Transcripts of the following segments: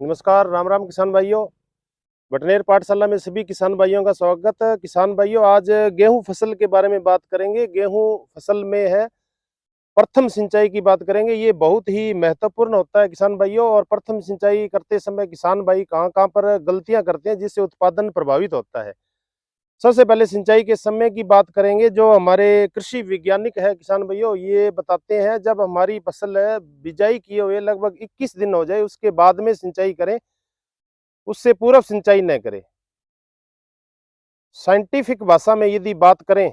नमस्कार, राम राम किसान भाइयों। बटनेर पाठशाला में सभी किसान भाइयों का स्वागत है। किसान भाइयों, आज गेहूं फसल के बारे में बात करेंगे। गेहूं फसल में है प्रथम सिंचाई की बात करेंगे। ये बहुत ही महत्वपूर्ण होता है किसान भाइयों। और प्रथम सिंचाई करते समय किसान भाई कहाँ कहाँ पर गलतियां करते हैं जिससे उत्पादन प्रभावित होता है। सबसे पहले सिंचाई के समय की बात करेंगे। जो हमारे कृषि वैज्ञानिक है किसान भाइयों, ये बताते हैं जब हमारी फसल है बिजाई किए हुए लगभग 21 दिन हो जाए उसके बाद में सिंचाई करें, उससे पूर्व सिंचाई न करें। साइंटिफिक भाषा में यदि बात करें,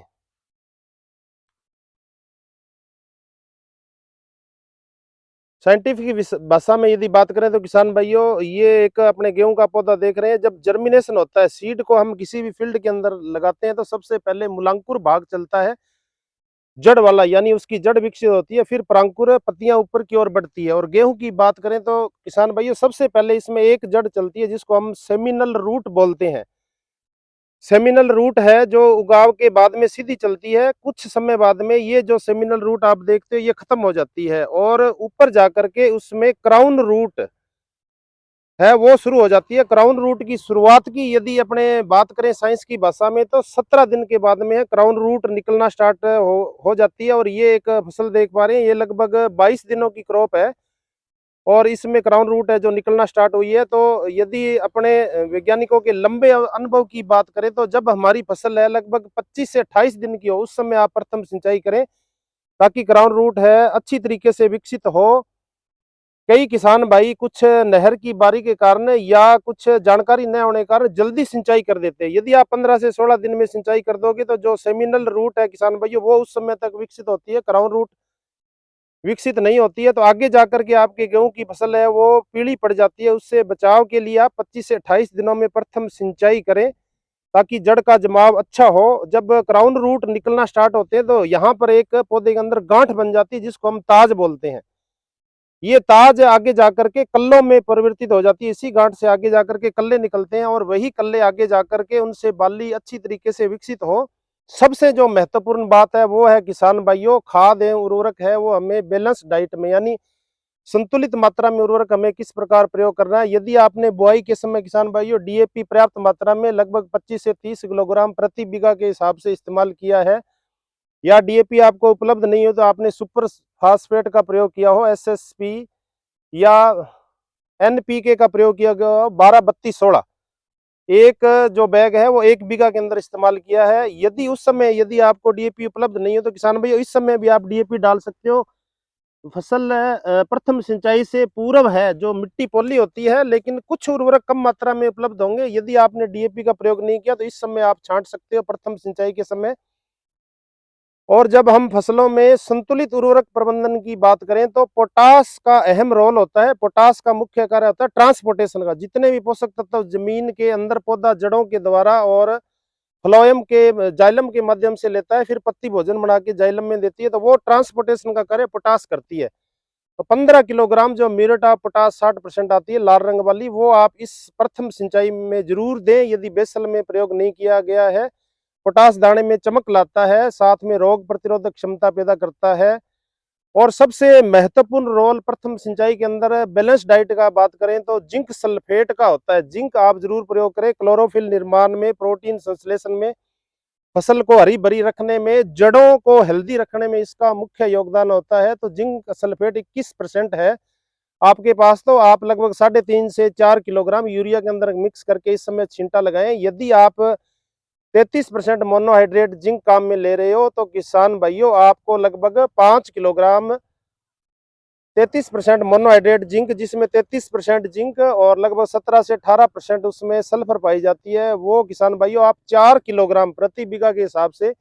साइंटिफिक भाषा में यदि बात करें तो किसान भाइयों, ये एक अपने गेहूं का पौधा देख रहे हैं। जब जर्मिनेशन होता है, सीड को हम किसी भी फील्ड के अंदर लगाते हैं तो सबसे पहले मूलांकुर भाग चलता है, जड़ वाला, यानी उसकी जड़ विकसित होती है, फिर परांकुर पत्तियां ऊपर की ओर बढ़ती है। और गेहूं की बात करें तो किसान भाइयों, सबसे पहले इसमें एक जड़ चलती है जिसको हम सेमिनल रूट बोलते हैं। सेमिनल रूट है जो उगाव के बाद में सीधी चलती है। कुछ समय बाद में ये जो सेमिनल रूट आप देखते हो ये खत्म हो जाती है और ऊपर जाकर के उसमें क्राउन रूट है वो शुरू हो जाती है। क्राउन रूट की शुरुआत की यदि अपने बात करें साइंस की भाषा में तो 17 दिन के बाद में क्राउन रूट निकलना स्टार्ट हो जाती है। और ये एक फसल देख पा रहे हैं, ये लगभग 22 दिनों की क्रॉप है और इसमें क्राउन रूट है जो निकलना स्टार्ट हुई है। तो यदि अपने वैज्ञानिकों के लंबे अनुभव की बात करें तो जब हमारी फसल है लगभग 25 से 28 दिन की हो, उस समय आप प्रथम सिंचाई करें ताकि क्राउन रूट है अच्छी तरीके से विकसित हो। कई किसान भाई कुछ नहर की बारी के कारण या कुछ जानकारी न होने के कारण जल्दी सिंचाई कर देते हैं। यदि आप 15 से 16 दिन में सिंचाई कर दोगे तो जो सेमिनल रूट है किसान भाइयों, वो उस समय तक विकसित होती है। क्राउन रूट विकसित नहीं होती है तो आगे जाकर के आपके गेहूं की फसल है वो पीली पड़ जाती है। उससे बचाव के लिए आप 25 से 28 दिनों में प्रथम सिंचाई करें ताकि जड़ का जमाव अच्छा हो। जब क्राउन रूट निकलना स्टार्ट होते हैं तो यहाँ पर एक पौधे के अंदर गांठ बन जाती है जिसको हम ताज बोलते हैं। ये ताज आगे जाकर के कल्लों में परिवर्तित हो जाती है। इसी गांठ से आगे जाकर के कल्ले निकलते हैं और वही कल्ले आगे जाकर के उनसे बाली अच्छी तरीके से विकसित हो। सबसे जो महत्वपूर्ण बात है वो है किसान भाइयों, खाद एवं उर्वरक है वो हमें बैलेंस डाइट में, यानी संतुलित मात्रा में उर्वरक हमें किस प्रकार प्रयोग करना है। यदि आपने बुआई के समय किसान भाइयों डीएपी पर्याप्त मात्रा में लगभग 25 से 30 किलोग्राम प्रति बीघा के हिसाब से इस्तेमाल किया है, या डीएपी आपको उपलब्ध नहीं हो तो आपने सुपर फास्फेट का प्रयोग किया हो, एसएसपी या एनपीके का प्रयोग किया गया हो, 12-32-16 एक जो बैग है वो 1 बीघा के अंदर इस्तेमाल किया है। यदि उस समय यदि आपको डीएपी उपलब्ध नहीं हो तो किसान भाई इस समय भी आप डीएपी डाल सकते हो। फसल प्रथम सिंचाई से पूर्व है जो मिट्टी पोली होती है, लेकिन कुछ उर्वरक कम मात्रा में उपलब्ध होंगे। यदि आपने डीएपी का प्रयोग नहीं किया तो इस समय आप छांट सकते हो प्रथम सिंचाई के समय। और जब हम फसलों में संतुलित उर्वरक प्रबंधन की बात करें तो पोटास का अहम रोल होता है। पोटास का मुख्य कार्य होता है ट्रांसपोर्टेशन का। जितने भी पोषक तत्व जमीन के अंदर पौधा जड़ों के द्वारा और फ्लोएम के जाइलम के माध्यम से लेता है, फिर पत्ती भोजन बना के जाइलम में देती है, तो वो ट्रांसपोर्टेशन का कार्य पोटास करती है। तो 15 किलोग्राम जो म्यूरेट ऑफ पोटास 60% आती है लाल रंग वाली, वो आप इस प्रथम सिंचाई में जरूर दें यदि बेसल में प्रयोग नहीं किया गया है। पोटास दाने में चमक लाता है, साथ में रोग प्रतिरोधक क्षमता पैदा करता है। और सबसे महत्वपूर्ण रोल प्रथम सिंचाई के अंदर बैलेंस डाइट का बात करें तो जिंक सल्फेट का होता है। जिंक आप जरूर प्रयोग करें क्लोरोफिल निर्माण में, प्रोटीन संश्लेषण में, फसल को हरी भरी रखने में, जड़ों को हेल्दी रखने में इसका मुख्य योगदान होता है। तो जिंक सल्फेट 21% है आपके पास तो आप लगभग 3.5 से 4 किलोग्राम यूरिया के अंदर मिक्स करके इस समय छींटा लगाएं। यदि आप 33% मोनोहाइड्रेट जिंक काम में ले रहे हो तो किसान भाइयों आपको लगभग 5 किलोग्राम 33% मोनोहाइड्रेट जिंक, जिसमें 33% जिंक और लगभग 17 से 18% उसमें सल्फर पाई जाती है, वो किसान भाइयों आप 4 किलोग्राम प्रति बीघा के हिसाब से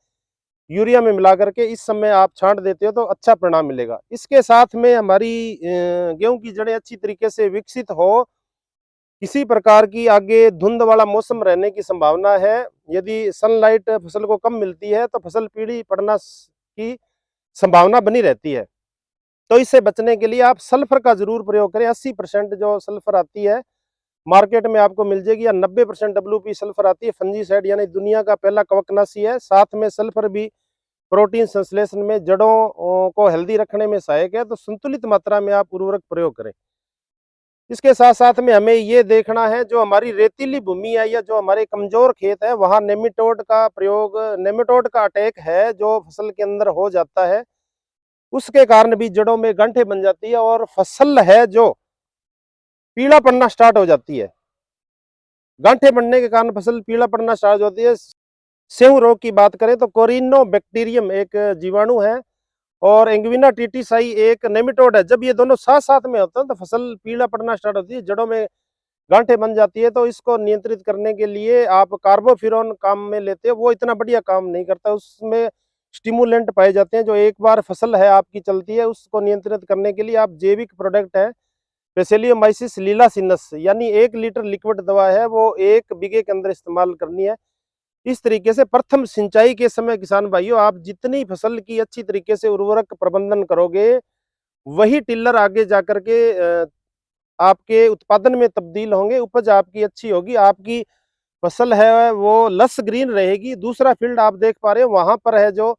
यूरिया में मिला करके इस समय आप छांट देते हो तो अच्छा परिणाम मिलेगा। इसके साथ में हमारी गेहूं की जड़ें अच्छी तरीके से विकसित हो, किसी प्रकार की आगे धुंध वाला मौसम रहने की संभावना है, यदि सनलाइट फसल को कम मिलती है तो फसल पीली पड़ना की संभावना बनी रहती है। तो इससे बचने के लिए आप सल्फर का जरूर प्रयोग करें। 80% जो सल्फर आती है मार्केट में आपको मिल जाएगी, या 90% डब्ल्यूपी सल्फर आती है। फंजीसाइड यानी दुनिया का पहला कवकनाशी है। साथ में सल्फर भी प्रोटीन संश्लेषण में, जड़ों को हेल्दी रखने में सहायक है। तो संतुलित मात्रा में आप उर्वरक प्रयोग करें। इसके साथ-साथ में हमें ये देखना है जो हमारी रेतीली भूमि है या जो हमारे कमज़ोर खेत है वहाँ नेमेटोड का अटैक है जो फसल के अंदर हो जाता है। उसके कारण भी जड़ों में गांठें बन जाती है और फसल है जो पीला पड़ना स्टार्ट हो जाती है। गांठें बनने के कारण फसल पीला पड़ना स्टार्ट होती है। सेहूं रोग की बात करें तो कोरिनोबैक्टीरियम एक जीवाणु है और एंग्विना टीटीसाई एक नेमेटोड है। जब ये दोनों साथ-साथ में होते हैं तो फसल पीला पड़ना स्टार्ट होती है, जड़ों में गांठें बन जाती है। तो इसको नियंत्रित करने के लिए आप कार्बोफ्यूरॉन काम में लेते हो, वो इतना बढ़िया काम नहीं करता। उसमें स्टिमुलेंट पाए जाते हैं, जो एक बार फसल है आपकी चलती है, उसको नियंत्रित करने के लिए आप जैविक प्रोडक्ट है बेसिलियोमाइसिस लिलासिनस यानी 1 लीटर लिक्विड दवा है, वो 1 बीघे के अंदर इस्तेमाल करनी है। इस तरीके से प्रथम सिंचाई के समय किसान भाइयों आप जितनी फसल की अच्छी तरीके से उर्वरक प्रबंधन करोगे, वही टिल्लर आगे जाकर के आपके उत्पादन में तब्दील होंगे, उपज आपकी अच्छी होगी, आपकी फसल है वो लस ग्रीन रहेगी। दूसरा फील्ड आप देख पा रहे हो वहां पर है जो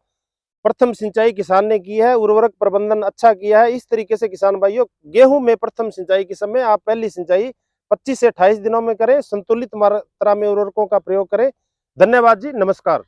प्रथम सिंचाई किसान ने की है, उर्वरक प्रबंधन अच्छा किया है। इस तरीके से किसान भाइयों गेहूं में प्रथम सिंचाई के समय आप पहली सिंचाई 25 से 28 दिनों में करें, संतुलित मात्रा में उर्वरकों का प्रयोग करें। धन्यवाद जी, नमस्कार।